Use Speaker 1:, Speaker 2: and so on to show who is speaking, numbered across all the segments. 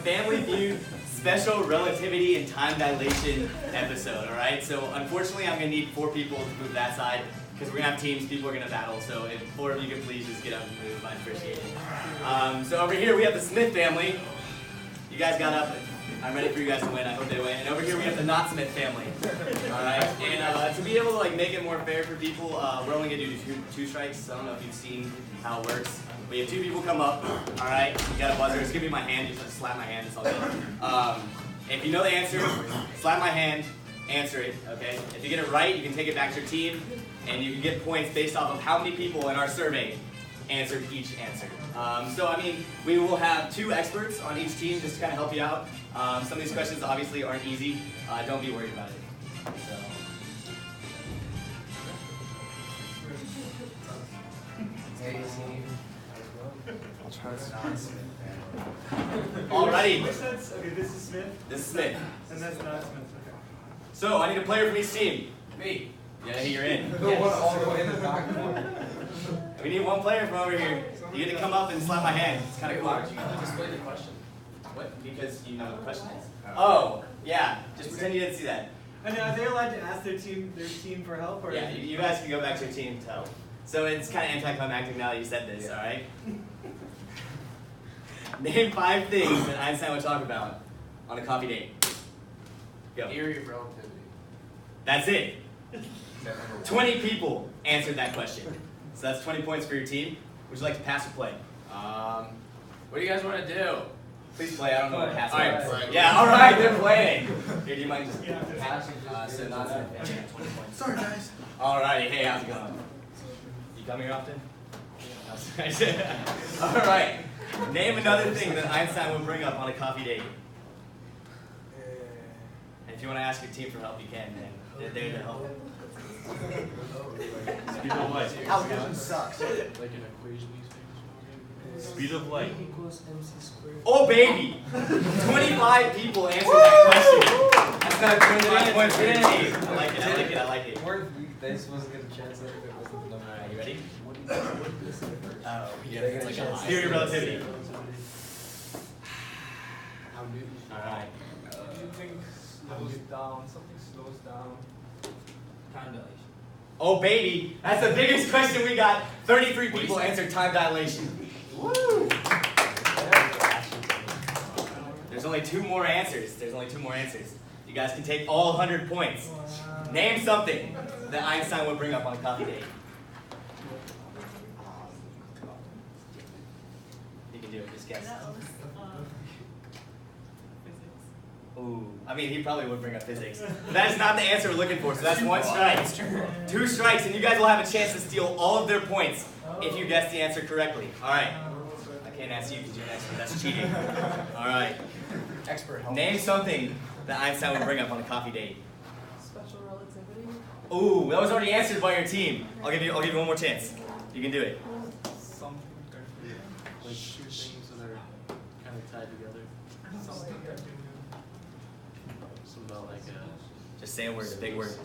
Speaker 1: Family Feud special relativity and time dilation episode, all right? So unfortunately, I'm gonna need 4 people to move that side because we're gonna have teams, people are gonna battle. So if 4 of you could please just get up and move, I'd appreciate it. So over here we have the Smith family. You guys got up. I'm ready for you guys to win. I hope they win. And over here we have the Not Smith family. All right. And to be able to like make it more fair for people, we're only gonna do two strikes. I don't know if you've seen how it works. We have 2 people come up. All right. You got a buzzer. Just give me my hand. You just slap my hand. It's all good. If you know the answer, slap my hand. Answer it. Okay. If you get it right, you can take it back to your team, and you can get points based off of how many people in our survey answered each answer. So I mean, we will have 2 experts on each team just to kind of help you out. Some of these questions obviously aren't easy. Don't be worried about it. So.
Speaker 2: I'll try this.
Speaker 1: Alrighty.
Speaker 3: Okay, this is Smith.
Speaker 1: This is Smith.
Speaker 3: And that's not Smith. Okay.
Speaker 1: So I need a player from each team.
Speaker 2: Me.
Speaker 1: Yeah, you're in.
Speaker 2: The one all the way in the back.
Speaker 1: We need 1 player from over here. You get to come up and slap my hand. It's kind of cool.
Speaker 2: Why don't you display the question?
Speaker 1: What? Because you know what the question is. Oh, yeah. Just pretend you didn't see that.
Speaker 3: And are they allowed to ask their team for help? Or
Speaker 1: Yeah, you guys can go back to your team to help. So it's kind of anticlimactic now that you said this, all right? Name 5 things that Einstein would talk about on a coffee date. Go.
Speaker 2: Theory of relativity.
Speaker 1: That's it. 20 people answered that question. So that's 20 points for your team. Would you like to pass or play?
Speaker 2: What do you guys want to do?
Speaker 1: Please play. I don't know what pass is.
Speaker 2: Alright.
Speaker 1: Yeah, all right, they're playing. Here, do you mind just
Speaker 3: Yeah.
Speaker 1: pass? So not 20 points.
Speaker 2: Sorry, guys.
Speaker 1: All righty. Hey, how's it going? You come here often? All right. Name another thing that Einstein would bring up on a coffee date. And if you want to ask your team for help, you can. And they're there to help.
Speaker 4: Speed of light.
Speaker 2: Algorithm sucks.
Speaker 4: Like an equation Speed of light.
Speaker 1: Oh, baby! 25 people answered that question. That's not 25 points for your team. I like it, I like it, I like it.
Speaker 2: This wasn't going to translate if it wasn't the number.
Speaker 1: Alright, you ready? Oh,
Speaker 2: Yeah,
Speaker 1: it's like a theory of relativity. Alright.
Speaker 3: Do you think slows down? Something slows down.
Speaker 2: Time dilation.
Speaker 1: Oh, baby! That's the biggest question we got. 33 people answered time dilation. Woo! There's only 2 more answers. You guys can take all 100 points. Name something that Einstein would bring up on a coffee date. You can do it, just guess. Ooh, I mean, he probably would bring up physics. But that is not the answer we're looking for, so that's 1 strike. 2 strikes, and you guys will have a chance to steal all of their points if you guess the answer correctly. All right. I can't ask you because you're an expert. That's cheating. All right.
Speaker 2: Expert help.
Speaker 1: Name something that Einstein would bring up on a coffee date.
Speaker 5: Special relativity.
Speaker 1: Ooh, that was already answered by your team. I'll give you 1 more chance. You can do it.
Speaker 3: Something.
Speaker 4: Like 2 things that are kind of tied together.
Speaker 3: Something.
Speaker 4: Something about like a
Speaker 1: Just say a word, a big word.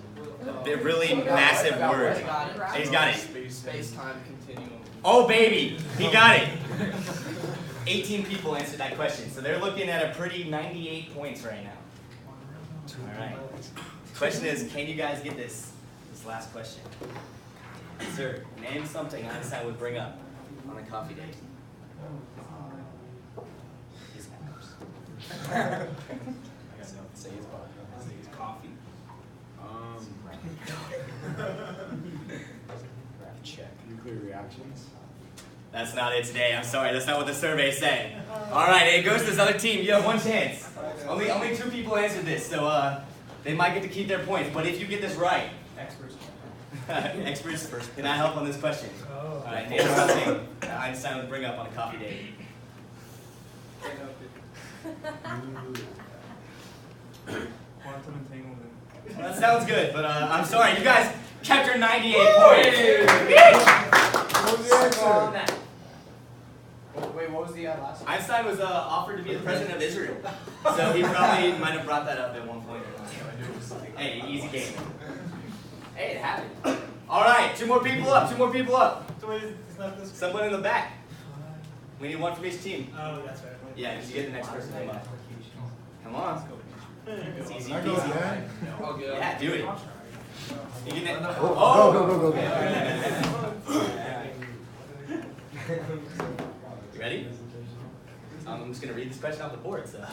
Speaker 1: A really massive word. He's got it.
Speaker 2: Space-time continuum.
Speaker 1: Oh, baby, he got it. 18 people answered that question, so they're looking at a pretty 98 points right now. All right. Question is, can you guys get this last question? Sir, name something Einstein would bring up on a coffee date. His manners. I gotta say his body. Say his coffee. Check.
Speaker 4: nuclear reactions.
Speaker 1: That's not it today. I'm sorry. That's not what the survey said. All right, it goes to this other team. You have 1 chance. Only 2 people answered this, so they might get to keep their points. But if you get this right, experts first. Can I help on this question? All right, name something that Einstein would bring up on a coffee date.
Speaker 3: Quantum entanglement.
Speaker 1: Well, that sounds good, but I'm sorry. You guys kept your 98 points.
Speaker 2: What was the answer? Wait, what was the last one?
Speaker 1: Einstein was offered to be the president of Israel, so he probably might have brought that up at one point. Hey, easy game. Hey, it happened. All right, 2 more people up. 2 more people up.
Speaker 3: So wait, it's not this.
Speaker 1: Someone in the back. We need one from each team.
Speaker 3: Oh, that's right.
Speaker 1: Yeah, you get the next person to come up. Come on. It's easy
Speaker 2: Can I go
Speaker 1: peasy.
Speaker 2: again?
Speaker 1: Yeah, do it. You can
Speaker 2: Oh, go.
Speaker 1: You ready? I'm just gonna read this question off the board. So.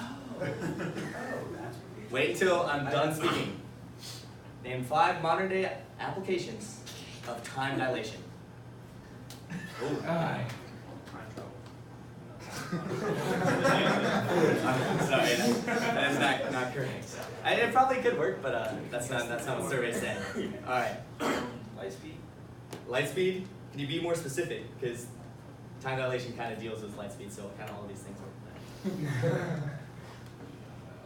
Speaker 1: Wait until I'm done speaking. Name 5 modern-day applications of time dilation. Ooh. I'm sorry, that's not correct. It probably could work, but that's not what survey said. All right. Light speed. Light speed. Can you be more specific? Because time dilation kind of deals with light speed, so kind of all of these things work.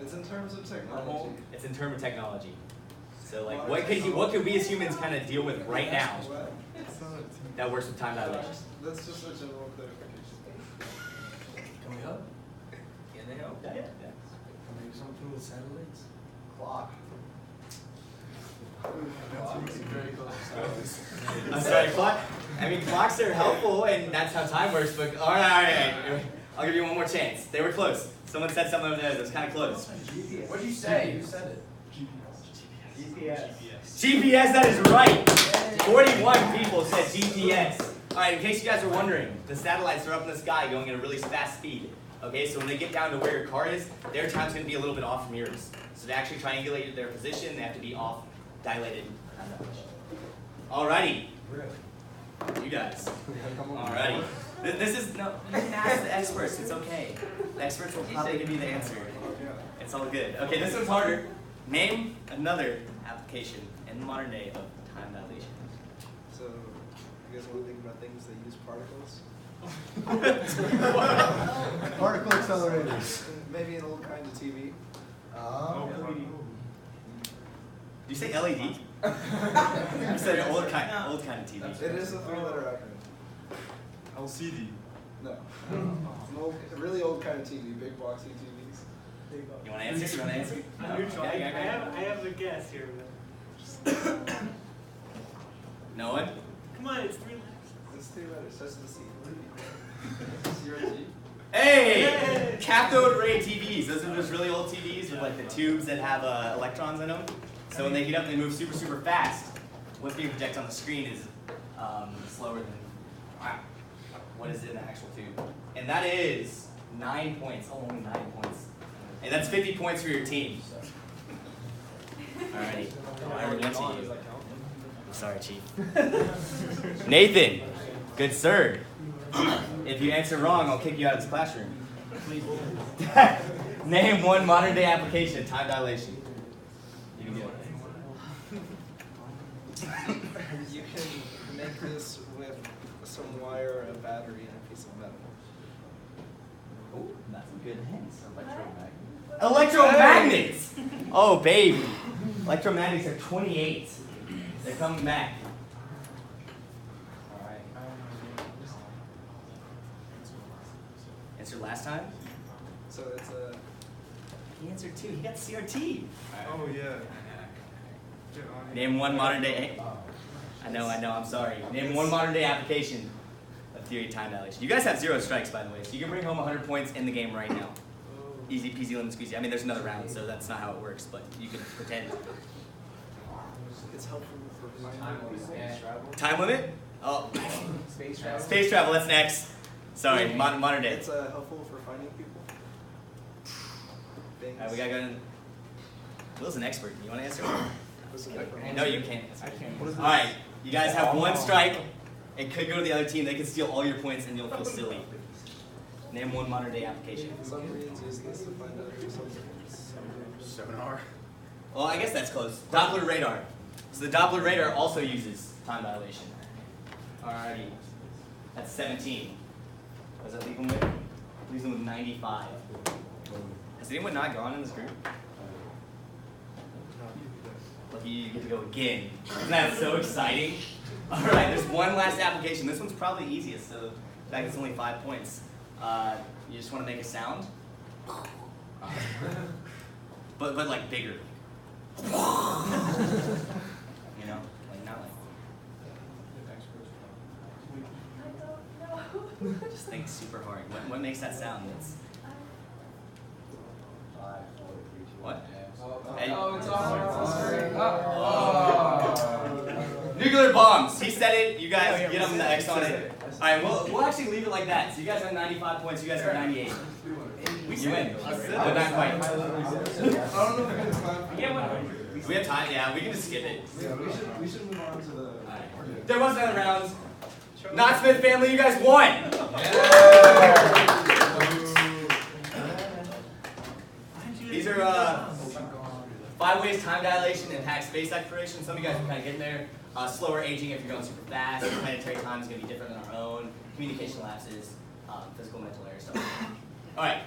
Speaker 4: It's in terms of technology.
Speaker 1: It's in terms of technology. So like, what could we as humans kind of deal with right now that works with time dilation?
Speaker 4: That's just a general clarification.
Speaker 3: Can we help? Can they help?
Speaker 1: Yeah.
Speaker 3: Maybe something with satellites?
Speaker 4: Clock.
Speaker 3: Very close.
Speaker 1: I'm sorry, clocks are helpful, and that's how time works. But all right. I'll give you one more chance. They were close. Someone said something over there that was kind of close.
Speaker 3: What did you say? Who said it?
Speaker 1: GPS, that is right. 41 people said GPS. All right, in case you guys are wondering, the satellites are up in the sky going at a really fast speed. Okay, so when they get down to where your car is, their time's going to be a little bit off from yours. So to actually triangulate their position, they have to be off dilated. Alrighty. You guys. Alrighty. This is, no, you can ask the experts, it's okay. The experts will probably give you the answer. It's all good. Okay, this one's harder. Name another application in the modern day of time dilation.
Speaker 4: So, you guys want to think about things that use particles?
Speaker 2: Particle accelerators.
Speaker 4: Maybe an old kind of TV.
Speaker 1: Did you say LED? You said an old kind of TV.
Speaker 4: It is a 3-letter acronym.
Speaker 2: LCD.
Speaker 4: No. It's a really old kind of TV, big boxy TVs.
Speaker 1: You want to answer? No? Yeah.
Speaker 3: I have a guess here.
Speaker 1: No one?
Speaker 3: Come on, it's 3 letters.
Speaker 4: It's 3 letters, that's the C.
Speaker 1: Hey! Cathode ray TVs. Those are just really old TVs with like the tubes that have electrons in them. So when they heat up, they move super, super fast. What's being projected on the screen is slower than what is in the actual tube. And that is 9 points. Oh, only 9 points. And that's 50 points for your team. Alrighty. I went to you. I'm sorry, Chief. Nathan, good sir. If you answer wrong, I'll kick you out of this classroom. Name one modern day application of time dilation. You can do it.
Speaker 4: You can make this with some wire, a battery, and a piece of metal.
Speaker 1: Oh, that's some good hints. Electromagnets! Oh, baby. Electromagnets are 28. They're coming back. All right. Answered last time?
Speaker 4: So it's a...
Speaker 1: He answered 2. He got CRT.
Speaker 2: Oh, yeah.
Speaker 1: Name one modern day. I know, I'm sorry. Name one modern day application of theory of time dilation. You guys have 0 strikes, by the way, so you can bring home 100 points in the game right now. Easy peasy lemon squeezy. I mean, there's another round, so that's not how it works, but you can pretend.
Speaker 4: It's helpful for finding space travel.
Speaker 1: Time limit? Oh.
Speaker 4: Space travel.
Speaker 1: Space travel, that's next. Sorry, modern day.
Speaker 4: It's helpful for finding people. Things.
Speaker 1: Alright, we gotta go in. Will's an expert. You wanna answer?
Speaker 4: Specific.
Speaker 1: No, you can't. Alright, you guys have 1 strike. It could go to the other team. They can steal all your points and you'll feel silly. Name one modern day application.
Speaker 4: Submarines use this to find out who something is.
Speaker 2: 7R.
Speaker 1: Well, I guess that's close. Doppler radar. So the Doppler radar also uses time dilation. Alrighty. That's 17. What does that leave them with? Leaves them with 95. Has anyone not gone in this group? Lucky you get to go again. Isn't that so exciting? Alright, there's one last application. This one's probably easiest, so in fact it's only 5 points. You just want to make a sound. But like bigger. You know? Like not like.
Speaker 5: I don't know.
Speaker 1: Just think super hard. What makes that sound? That's what? And-
Speaker 3: Oh, it's on.
Speaker 1: Nuclear bombs. He said it. You guys get him the X on it. All right, we'll actually leave it like that. So you guys have 95 points. You guys are 98. You win. But not quite.
Speaker 4: I don't know if we have time.
Speaker 1: We have time. Yeah, we can just skip it.
Speaker 4: Yeah, we should move on to the.
Speaker 1: Alright. There was another round. Not Smith family, you guys won. These are 5 ways time dilation impacts space exploration. Some of you guys are kind of getting there. Slower aging if you're going super fast. Planetary time is going to be different than our own. Communication lapses, physical mental error stuff. All right.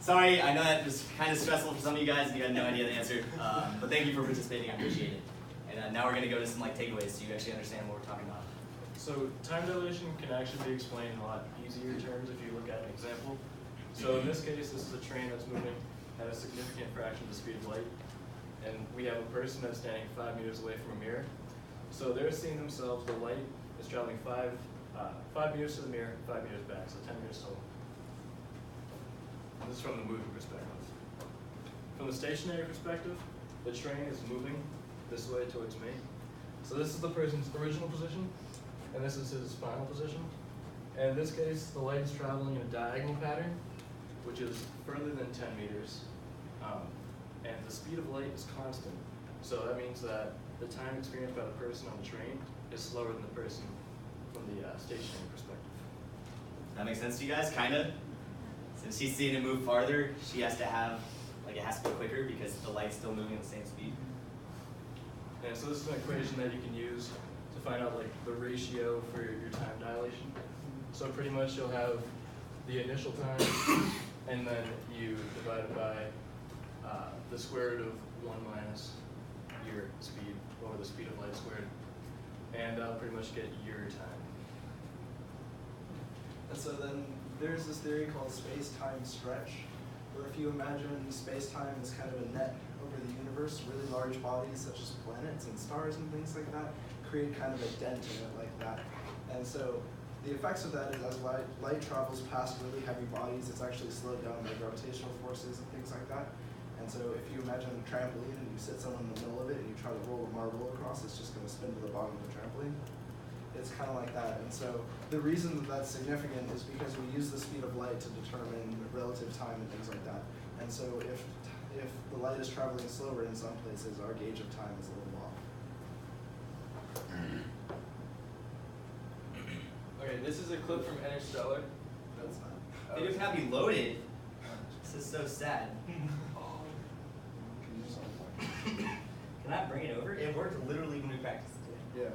Speaker 1: Sorry, I know that was kind of stressful for some of you guys and you had no idea the answer. But thank you for participating. I appreciate it. And now we're going to go to some takeaways so you actually understand what we're talking about.
Speaker 3: So time dilation can actually be explained in a lot easier terms if you look at an example. So in this case, this is a train that's moving at a significant fraction of the speed of light. And we have a person that's standing 5 meters away from a mirror. So they're seeing themselves, the light is traveling 5 meters to the mirror, 5 meters back, so 10 meters total. And this is from the moving perspective. From the stationary perspective, the train is moving this way towards me. So this is the person's original position, and this is his final position. And in this case, the light is traveling in a diagonal pattern, which is further than 10 meters. And the speed of light is constant. So that means that the time experienced by the person on the train is slower than the person from the stationary perspective.
Speaker 1: That makes sense to you guys? Kinda? Since she's seeing it move farther, she has to have, it has to go quicker because the light's still moving at the same speed.
Speaker 3: And so this is an equation that you can use to find out the ratio for your time dilation. So pretty much you'll have the initial time, and then you divide it by the square root of 1 minus your speed, or the speed of light squared, and that'll pretty much get your time.
Speaker 4: And so then there's this theory called space-time stretch, where if you imagine space-time as kind of a net over the universe, really large bodies such as planets and stars and things like that create kind of a dent in it like that. And so the effects of that is as light travels past really heavy bodies, it's actually slowed down by gravitational forces and things like that. And so if you imagine a trampoline and you sit someone in the middle of it and you try to roll a marble across, it's just going to spin to the bottom of the trampoline. It's kind of like that. And so the reason that that's significant is because we use the speed of light to determine relative time and things like that. And so if the light is traveling slower in some places, our gauge of time is a little off.
Speaker 3: Okay, this is a clip from Interstellar.
Speaker 4: That's not.
Speaker 1: Video cannot be loaded. This is so sad. Can I bring it over? It worked literally when we practiced it.
Speaker 4: Yeah.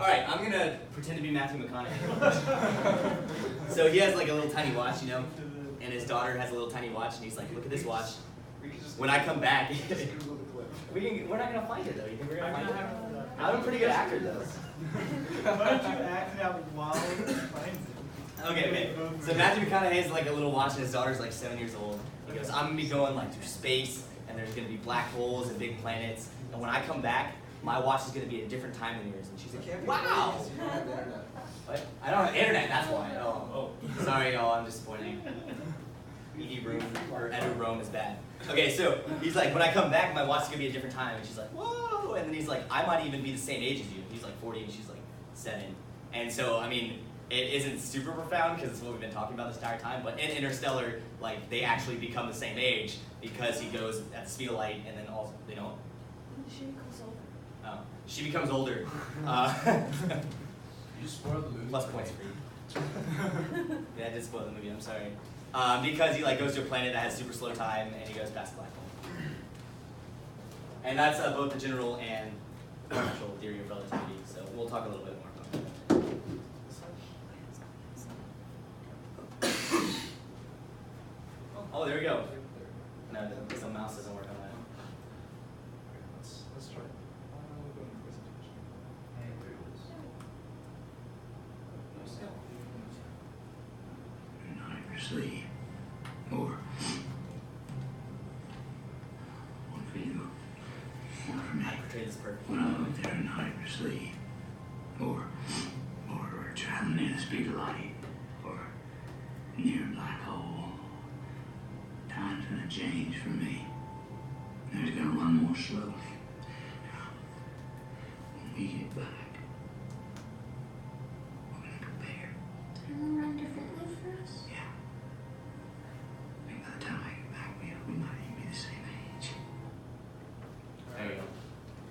Speaker 1: Alright, I'm gonna pretend to be Matthew McConaughey. So he has a little tiny watch, and his daughter has a little tiny watch, and he's like, look at this watch. When I come back, we're not gonna find it though. You think we're gonna find it? I'm a pretty good actor though.
Speaker 2: Why don't you act out while he finds it?
Speaker 1: Okay. So Matthew McConaughey has a little watch, and his daughter's 7 years old. He goes, I'm gonna be going through space, and there's gonna be black holes and big planets. And when I come back, my watch is gonna be at a different time than yours. And she's like, wow.
Speaker 4: You don't have the internet.
Speaker 1: What? I don't have internet. That's why. Oh. Sorry, y'all. I'm disappointing. ED room or Edu Rome is bad. Okay, so he's like, when I come back, my watch is gonna be at a different time. And she's like, whoa. And then he's like, I might even be the same age as you. He's 40 and she's 7. And so, I mean, it isn't super profound because it's what we've been talking about this entire time, but in Interstellar, they actually become the same age because he goes at the speed of light, and then also, they don't?
Speaker 5: She becomes older.
Speaker 1: Oh. She becomes older.
Speaker 2: You spoiled the movie.
Speaker 1: Plus points for you. Yeah, I did spoil the movie, I'm sorry. Because he goes to a planet that has super slow time, and he goes past the black hole. And that's both the general and partial theory of relativity, so we'll talk a little bit more about that. Oh, there we go. No, the mouse doesn't work on that.
Speaker 4: Let's try. We'll go into presentation.
Speaker 2: Hey, there it is.
Speaker 6: Night for sleep. More. One for you. One for me.
Speaker 1: I portrayed this perfectly.
Speaker 6: When I'm there, night for sleep. More. More for a child. Coming near the speed of light, or near a black hole. Time's gonna change for me. There's gonna run more slowly. When we get back, we're gonna compare.
Speaker 5: Time will run differently for us?
Speaker 6: Yeah. And by the time I get back, we might even be the same age.
Speaker 1: There we go.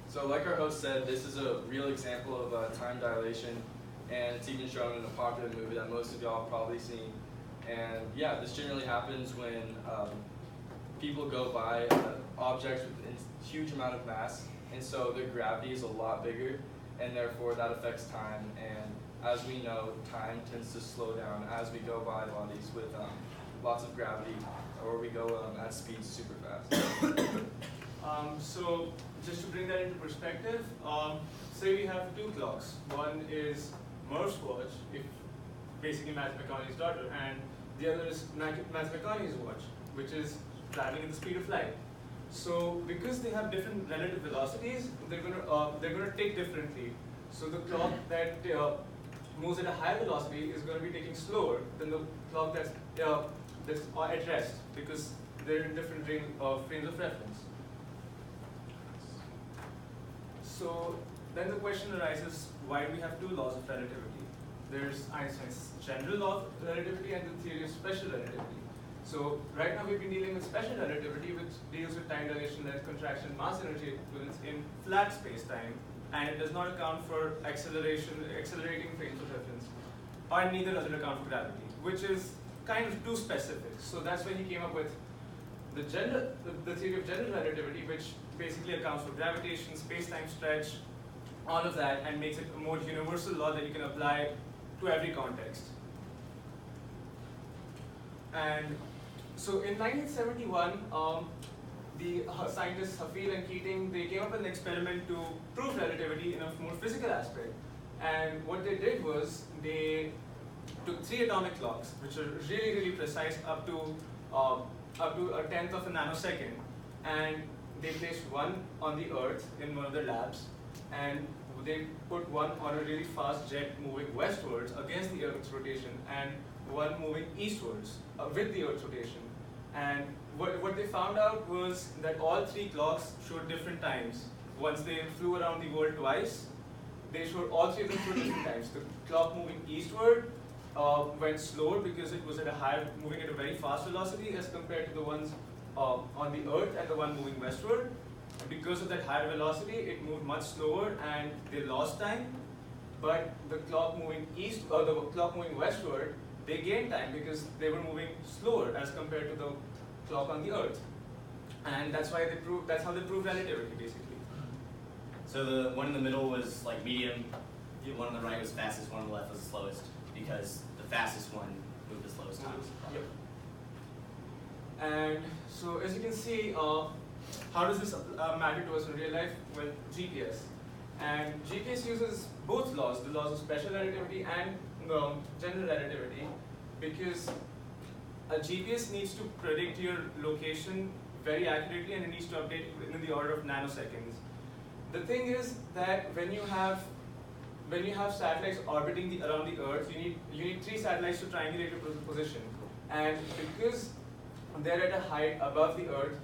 Speaker 3: So like our host said, this is a real example of time dilation, and it's even shown in a popular movie that most of y'all have probably seen. And yeah, this generally happens when people go by objects with a huge amount of mass, and so their gravity is a lot bigger, and therefore that affects time. And as we know, time tends to slow down as we go by bodies with lots of gravity, or we go at speeds super fast.
Speaker 7: So just to bring that into perspective, say we have two clocks. One is Morse watch, if basically Matthew McConaughey's daughter, and the other is Matthew McConaughey's watch, which is traveling at the speed of light. So because they have different relative velocities, they're gonna tick differently. So the clock that moves at a higher velocity is going to be ticking slower than the clock that's at rest, because they're in different frames of reference. So then the question arises, why do we have two laws of relativity? There's Einstein's general law of relativity and the theory of special relativity. So right now we've been dealing with special relativity, which deals with time dilation, length contraction, mass energy equivalence in flat space-time, and it does not account for accelerating frames of reference, or neither does it account for gravity, which is kind of too specific. So that's when he came up with the theory of general relativity, which basically accounts for gravitation, space-time stretch, all of that, and makes it a more universal law that you can apply to every context. And so in 1971, the scientists Hafeel and Keating, they came up with an experiment to prove relativity in a more physical aspect. And what they did was they took 3 atomic clocks, which are really, really precise, up to a tenth of a nanosecond, and they placed one on the Earth in one of their labs, and they put one on a really fast jet moving westwards against the Earth's rotation, and one moving eastwards with the Earth's rotation. And what they found out was that all 3 clocks showed different times. Once they flew around the world twice, they showed all 3 of them showed different times. The clock moving eastward went slower because it was moving at a very fast velocity as compared to the ones on the Earth, and the one moving westward. Because of that higher velocity, it moved much slower and they lost time. But the clock moving westward, they gained time because they were moving slower as compared to the clock on the Earth. And that's how they proved relativity, basically.
Speaker 1: So the one in the middle was like medium, the one on the right was fastest, one on the left was the slowest, because the fastest one moved the slowest times.
Speaker 7: Yep. And so as you can see, how does this matter to us in real life? Well, GPS. And GPS uses both laws, the laws of special relativity and general relativity, because a GPS needs to predict your location very accurately, and it needs to update within the order of nanoseconds. The thing is that when you have satellites orbiting around the Earth, you need 3 satellites to triangulate your position. And because they're at a height above the Earth,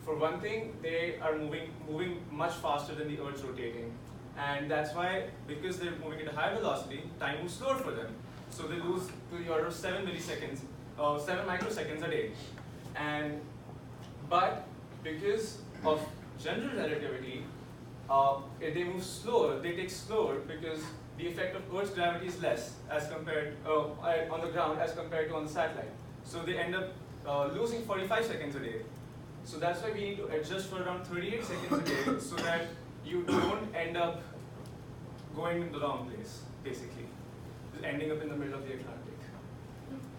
Speaker 7: for one thing, they are moving much faster than the Earth's rotating. And that's why, because they're moving at a high velocity, time moves slower for them. So they lose to the order of 7 microseconds a day. But because of general relativity, they move slower, they take slower, because the effect of Earth's gravity is less as compared on the ground as compared to on the satellite. So they end up losing 45 seconds a day. So that's why we need to adjust for around 38 seconds a day, so that you don't end up going in the wrong place, basically, just ending up in the middle of the Atlantic.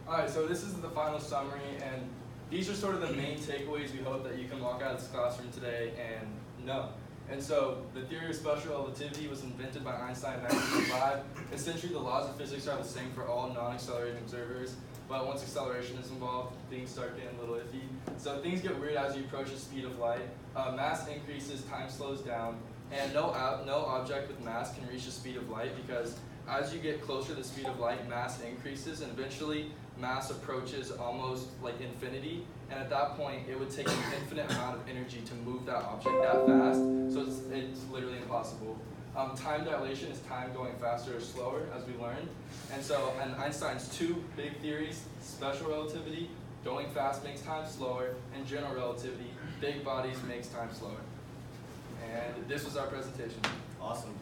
Speaker 3: Alright, so this is the final summary, and these are sort of the main takeaways we hope that you can walk out of this classroom today and know. And so, the theory of special relativity was invented by Einstein in 1905. Essentially, the laws of physics are the same for all non-accelerating observers, but once acceleration is involved, things start getting a little iffy. So things get weird as you approach the speed of light. Mass increases, time slows down, and no object with mass can reach the speed of light, because
Speaker 8: as you get closer to the speed of light, mass increases, and eventually mass approaches almost like infinity. And at that point, it would take an infinite amount of energy to move that object that fast. So it's literally impossible. Time dilation is time going faster or slower, as we learned. And so, and Einstein's two big theories, special relativity, going fast makes time slower, and general relativity, big bodies makes time slower. And this was our presentation.
Speaker 1: Awesome.